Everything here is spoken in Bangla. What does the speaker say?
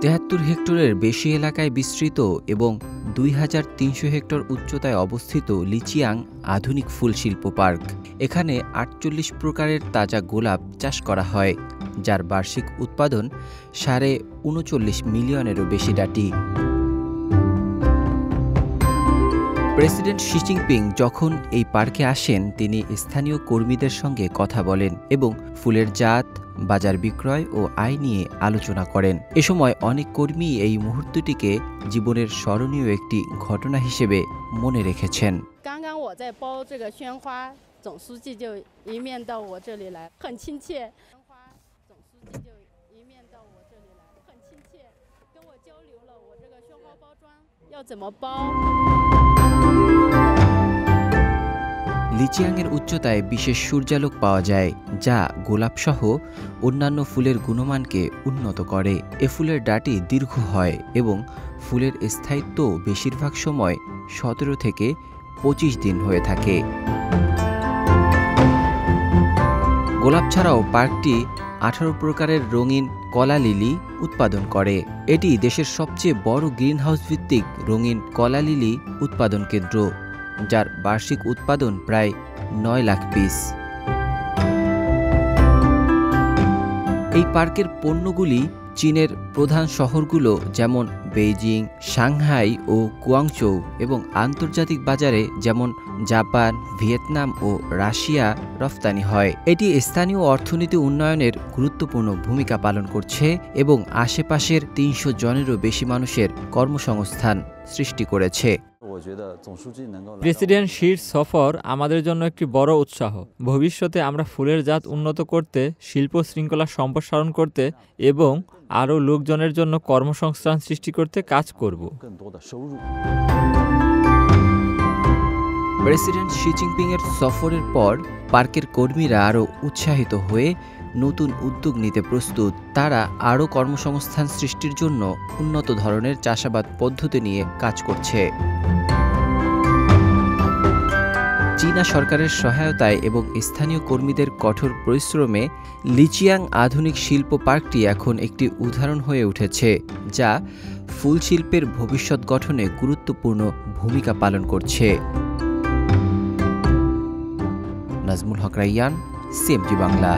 ৭৩ হেক্টরের বেশি এলাকায় বিস্তৃত এবং ২৩০০ হেক্টর উচ্চতায় অবস্থিত লিচিয়াং আধুনিক ফুল শিল্প পার্ক। এখানে ৪৮ প্রকারের তাজা গোলাপ চাষ করা হয়, যার বার্ষিক উৎপাদন ৩৯ মিলিয়নেরও বেশি ডাটি। প্রেসিডেন্ট শি জিনপিং যখন এই পার্কে আসেন, তিনি স্থানীয় কর্মীদের সঙ্গে কথা বলেন এবং ফুলের জাত, বাজার বিক্রয় ও আয় নিয়ে আলোচনা করেন। এ সময় অনেক কর্মী এই মুহূর্তটিকে জীবনের স্মরণীয় একটি ঘটনা হিসেবে মনে রেখেছেন। লিচিয়াংয়ের উচ্চতায় বিশেষ সূর্যালোক পাওয়া যায়, যা গোলাপসহ অন্যান্য ফুলের গুণমানকে উন্নত করে। এ ফুলের ডাটি দীর্ঘ হয় এবং ফুলের স্থায়িত্ব বেশিরভাগ সময় ১৭ থেকে ২৫ দিন হয়ে থাকে। গোলাপ ছাড়াও পার্কটি ১৮ প্রকারের রঙিন কলা লিলি উৎপাদন করে। এটি দেশের সবচেয়ে বড় গ্রিনহাউস ভিত্তিক রঙিন কলা লিলি উৎপাদন কেন্দ্র, যার বার্ষিক উৎপাদন প্রায় ৯ লাখ পিস। এই পার্কের পণ্যগুলি চীনের প্রধান শহরগুলো যেমন বেইজিং, সাংহাই ও গুয়াংচৌ এবং আন্তর্জাতিক বাজারে যেমন জাপান, ভিয়েতনাম ও রাশিয়া রফতানি হয়। এটি স্থানীয় অর্থনীতি উন্নয়নের গুরুত্বপূর্ণ ভূমিকা পালন করছে এবং আশেপাশের ৩০০ জনেরও বেশি মানুষের কর্মসংস্থান সৃষ্টি করেছে। প্রেসিডেন্ট শির সফর আমাদের জন্য একটি বড় উৎসাহ। ভবিষ্যতে আমরা ফুলের জাত উন্নত করতে, শিল্প শৃঙ্খলা সম্প্রসারণ করতে এবং আরও লোকজনের জন্য কর্মসংস্থান সৃষ্টি করতে কাজ করব। প্রেসিডেন্ট শি জিনপিংয়ের সফরের পর পার্কের কর্মীরা আরও উৎসাহিত হয়ে নতুন উদ্যোগ নিতে প্রস্তুত। তারা আরও কর্মসংস্থান সৃষ্টির জন্য উন্নত ধরনের চাষাবাদ পদ্ধতি নিয়ে কাজ করছে। চীনা সরকারের সহায়তায় এবং স্থানীয় কর্মীদের কঠোর পরিশ্রমে লিচিয়াং আধুনিক শিল্প পার্কটি এখন একটি উদাহরণ হয়ে উঠেছে, যা ফুল শিল্পের ভবিষ্যৎ গঠনে গুরুত্বপূর্ণ ভূমিকা পালন করছে। নাজমুল হক রাইয়ান, সিএমজি বাংলা।